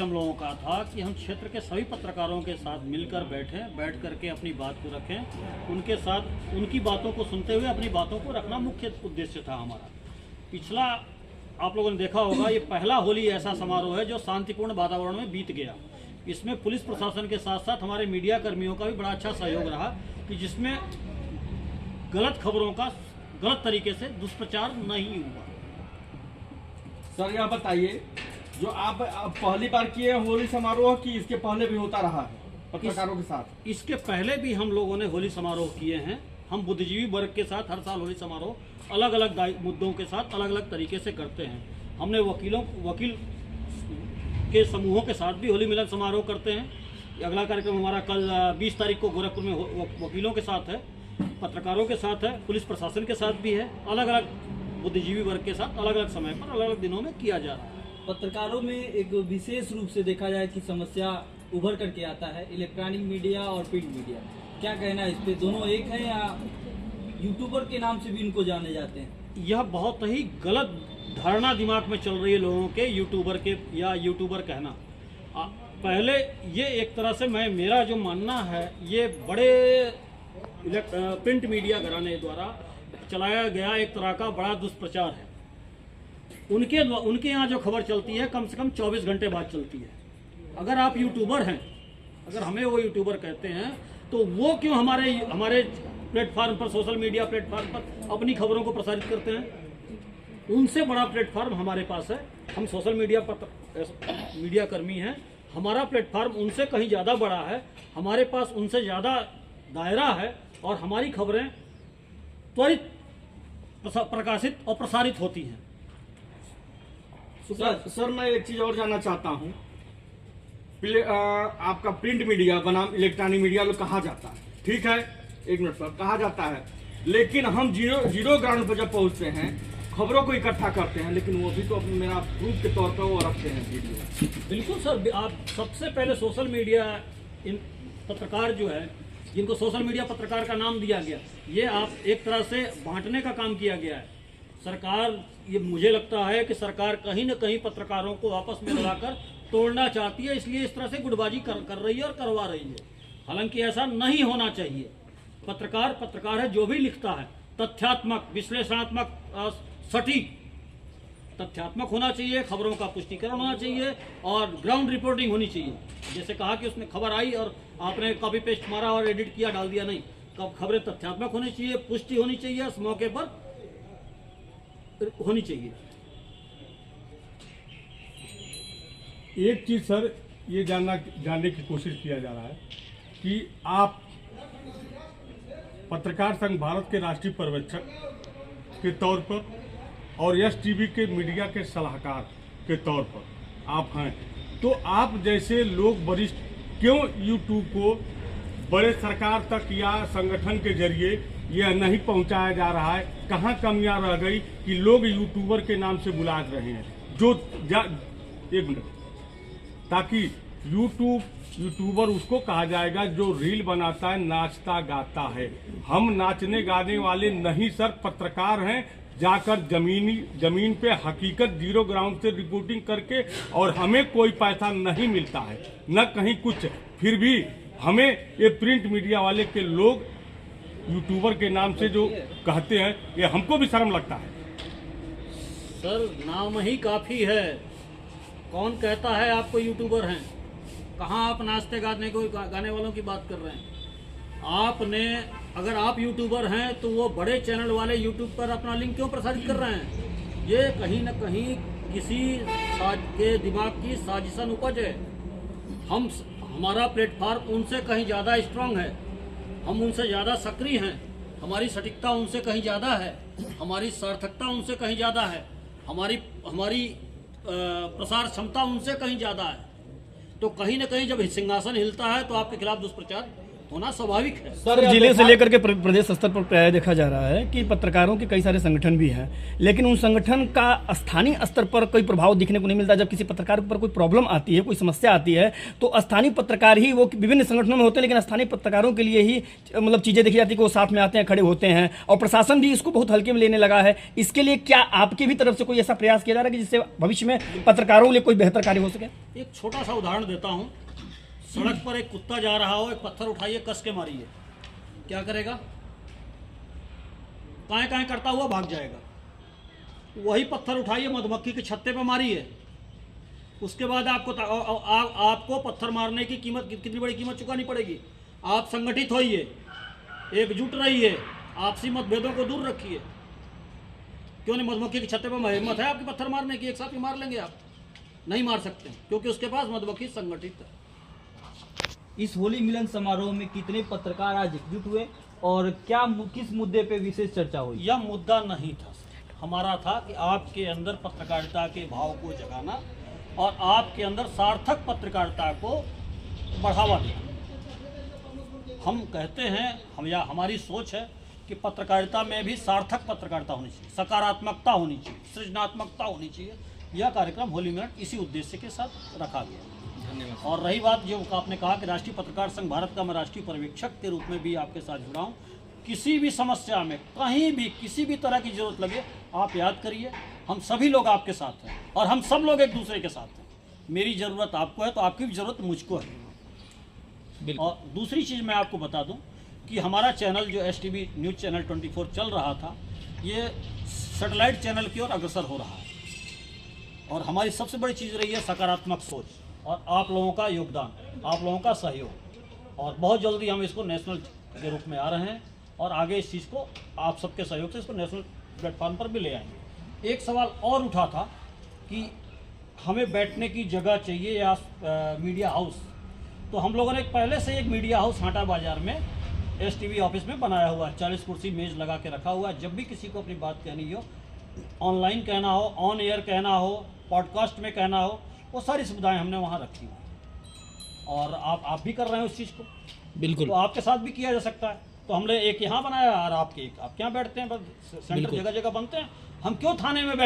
हम लोगों का था कि हम क्षेत्र के सभी पत्रकारों के साथ मिलकर बैठ करके अपनी बात को रखें, उनके साथ उनकी बातों को सुनते हुए अपनी बातों को रखना मुख्य उद्देश्य था हमारा। पिछला आप लोगों ने देखा होगा, ये पहला होली ऐसा समारोह है जो शांतिपूर्ण वातावरण में बीत गया। इसमें पुलिस प्रशासन के साथ साथ हमारे मीडिया कर्मियों का भी बड़ा अच्छा सहयोग रहा कि जिसमें गलत खबरों का गलत तरीके से दुष्प्रचार नहीं हुआ। सर यह बताइए, जो आप पहली बार किए हैं होली समारोह की इसके पहले भी होता रहा है पत्रकारों के साथ? इसके पहले भी हम लोगों ने होली समारोह किए हैं। हम बुद्धिजीवी वर्ग के साथ हर साल होली समारोह अलग अलग मुद्दों के साथ अलग अलग तरीके से करते हैं। हमने वकील के समूहों के साथ भी होली मिलन समारोह करते हैं। अगला कार्यक्रम हमारा कल 20 तारीख को गोरखपुर में वकीलों के साथ है, पत्रकारों के साथ है, पुलिस प्रशासन के साथ भी है। अलग अलग बुद्धिजीवी वर्ग के साथ अलग अलग समय पर अलग अलग दिनों में किया जा रहा है। पत्रकारों में एक विशेष रूप से देखा जाए कि समस्या उभर करके आता है इलेक्ट्रॉनिक मीडिया और प्रिंट मीडिया। क्या कहना है इस पे? दोनों एक हैं या यूट्यूबर के नाम से भी इनको जाने जाते हैं? यह बहुत ही गलत धारणा दिमाग में चल रही है लोगों के, यूट्यूबर के या यूट्यूबर कहना। पहले ये एक तरह से मेरा जो मानना है, ये बड़े प्रिंट मीडिया घराने द्वारा चलाया गया एक तरह का बड़ा दुष्प्रचार है। उनके यहाँ जो खबर चलती है कम से कम 24 घंटे बाद चलती है। अगर आप यूट्यूबर हैं, अगर हमें वो यूट्यूबर कहते हैं, तो वो क्यों हमारे प्लेटफार्म पर, सोशल मीडिया प्लेटफार्म पर अपनी खबरों को प्रसारित करते हैं? उनसे बड़ा प्लेटफार्म हमारे पास है। हम सोशल मीडिया कर्मी हैं, हमारा प्लेटफार्म उनसे कहीं ज़्यादा बड़ा है, हमारे पास उनसे ज़्यादा दायरा है और हमारी खबरें त्वरित प्रकाशित और प्रसारित होती हैं। सर मैं एक चीज और जानना चाहता हूँ, आपका प्रिंट मीडिया बनाम इलेक्ट्रॉनिक मीडिया लोग कहा जाता है, ठीक है, एक मिनट सर, कहा जाता है, लेकिन हम जीरो ग्राउंड पर जब पहुंचते हैं खबरों को इकट्ठा करते हैं, लेकिन वो भी तो अपने मेरा प्रूफ के तौर पर वो रखते हैं वीडियो। बिल्कुल सर, आप सबसे पहले सोशल मीडिया पत्रकार जो है, जिनको सोशल मीडिया पत्रकार का नाम दिया गया, ये आप एक तरह से बांटने का काम किया गया है। सरकार, ये मुझे लगता है कि सरकार कहीं न कहीं पत्रकारों को आपस में मिलाकर तोड़ना चाहती है, इसलिए इस तरह से गुटबाजी कर रही है और करवा रही है। हालांकि ऐसा नहीं होना चाहिए। पत्रकार है, जो भी लिखता है तथ्यात्मक, विश्लेषणात्मक, सटीक तथ्यात्मक होना चाहिए, खबरों का पुष्टिकरण होना चाहिए और ग्राउंड रिपोर्टिंग होनी चाहिए। जैसे कहा कि उसमें खबर आई और आपने कॉपी पेस्ट मारा और एडिट किया, डाल दिया, नहीं। खबरें तथ्यात्मक होनी चाहिए, पुष्टि होनी चाहिए, उस मौके पर होनी चाहिए। एक चीज सर ये जानने की कोशिश किया जा रहा है कि आप पत्रकार संघ भारत के राष्ट्रीय पर्यवेक्षक के तौर पर और यस टीवी के मीडिया के सलाहकार के तौर पर आप हैं, तो आप जैसे लोग वरिष्ठ क्यों यूट्यूब को बड़े सरकार तक या संगठन के जरिए यह नहीं पहुंचाया जा रहा है? कहाँ कमियां रह गई कि लोग यूट्यूबर के नाम से बुला रहे हैं? एक मिनट, ताकि यूट्यूबर उसको कहा जाएगा जो रील बनाता है, नाचता गाता है। हम नाचने गाने वाले नहीं सर, पत्रकार हैं, जाकर जमीन पे हकीकत जीरो ग्राउंड से रिपोर्टिंग करके, और हमें कोई पैसा नहीं मिलता है न कहीं कुछ, फिर भी हमें ये प्रिंट मीडिया वाले के लोग यूट्यूबर के नाम से जो कहते हैं, ये हमको भी शर्म लगता है। सर नाम ही काफी है, कौन कहता है आपको यूट्यूबर हैं? कहाँ आप नाचते गाने वालों की बात कर रहे हैं? आपने, अगर आप यूट्यूबर हैं तो वो बड़े चैनल वाले यूट्यूब पर अपना लिंक क्यों प्रसारित कर रहे हैं? ये कहीं न कहीं किसी के दिमाग की साजिशन उपज है। हमारा प्लेटफार्म उनसे कहीं ज़्यादा स्ट्रांग है, हम उनसे ज़्यादा सक्रिय हैं, हमारी सटीकता उनसे कहीं ज़्यादा है, हमारी सार्थकता उनसे कहीं ज़्यादा है, हमारी प्रसार क्षमता उनसे कहीं ज़्यादा है। तो कहीं न कहीं जब सिंहासन हिलता है तो आपके खिलाफ दुष्प्रचार होना स्वाभाविक है। सर, जिले से लेकर के प्रदेश स्तर पर प्राय देखा जा रहा है कि पत्रकारों के कई सारे संगठन भी हैं, लेकिन उन संगठन का स्थानीय स्तर पर कोई प्रभाव दिखने को नहीं मिलता। जब किसी पत्रकार पर कोई प्रॉब्लम आती है, कोई समस्या आती है, तो स्थानीय पत्रकार ही, वो विभिन्न संगठनों में होते हैं, लेकिन स्थानीय पत्रकारों के लिए ही मतलब चीज़ें देखी जाती है कि वो साथ में आते हैं, खड़े होते हैं, और प्रशासन भी इसको बहुत हल्के में लेने लगा है। इसके लिए क्या आपकी भी तरफ से कोई ऐसा प्रयास किया जा रहा है कि जिससे भविष्य में पत्रकारों के लिए कोई बेहतर कार्य हो सके? एक छोटा सा उदाहरण देता हूँ। सड़क पर एक कुत्ता जा रहा हो, एक पत्थर उठाइए, कस के मारिए, क्या करेगा? काएं काएं करता हुआ भाग जाएगा। वही पत्थर उठाइए, मधुमक्खी के छत्ते पे मारिए, उसके बाद आपको पत्थर मारने की कीमत, कितनी बड़ी कीमत चुकानी पड़ेगी। आप संगठित होइए, एकजुट रहिए, आपसी मतभेदों को दूर रखिए। क्यों नहीं? मधुमक्खी के छत्ते पर हिम्मत है आपकी पत्थर मारने की? एक साथ ही मार लेंगे आप? नहीं मार सकते, क्योंकि उसके पास मधुमक्खी संगठित है। इस होली मिलन समारोह में कितने पत्रकार आज एकजुट हुए और क्या किस मुद्दे पे विशेष चर्चा हुई? यह मुद्दा नहीं था, हमारा था कि आपके अंदर पत्रकारिता के भाव को जगाना और आपके अंदर सार्थक पत्रकारिता को बढ़ावा देना। हम कहते हैं, हमारी सोच है कि पत्रकारिता में भी सार्थक पत्रकारिता होनी चाहिए, सकारात्मकता होनी चाहिए, सृजनात्मकता होनी चाहिए। यह कार्यक्रम होली मिलन इसी उद्देश्य के साथ रखा गया। और रही बात जो आपने कहा कि राष्ट्रीय पत्रकार संघ भारत का मैं राष्ट्रीय पर्यवेक्षक के रूप में भी आपके साथ जुड़ा हूँ। किसी भी समस्या में, कहीं भी, किसी भी तरह की जरूरत लगे, आप याद करिए, हम सभी लोग आपके साथ हैं और हम सब लोग एक दूसरे के साथ हैं। मेरी ज़रूरत आपको है तो आपकी भी ज़रूरत मुझको है। और दूसरी चीज़ मैं आपको बता दूं कि हमारा चैनल जो STV न्यूज़ चैनल 24 चल रहा था, ये सैटेलाइट चैनल की ओर अग्रसर हो रहा है। और हमारी सबसे बड़ी चीज़ रही है सकारात्मक सोच और आप लोगों का योगदान, आप लोगों का सहयोग। और बहुत जल्दी हम इसको नेशनल के रूप में आ रहे हैं और आगे इस चीज़ को आप सबके सहयोग से इसको नेशनल प्लेटफॉर्म पर भी ले आएंगे। एक सवाल और उठा था कि हमें बैठने की जगह चाहिए या मीडिया हाउस। तो हम लोगों ने पहले से एक मीडिया हाउस हाटा बाजार में STV ऑफिस में बनाया हुआ है। 40 कुर्सी मेज लगा के रखा हुआ है। जब भी किसी को अपनी बात कहनी हो, ऑनलाइन कहना हो, ऑन एयर कहना हो, पॉडकास्ट में कहना हो, वो सारी सुविधाएं हमने वहाँ रखी हुई। और आप भी कर रहे हैं उस चीज़ को, बिल्कुल। तो आपके साथ भी किया जा सकता है। तो हमने एक यहाँ बनाया और आप यहाँ बैठते हैं, बस सेंटर जगह जगह बनते हैं। हम क्यों थाने में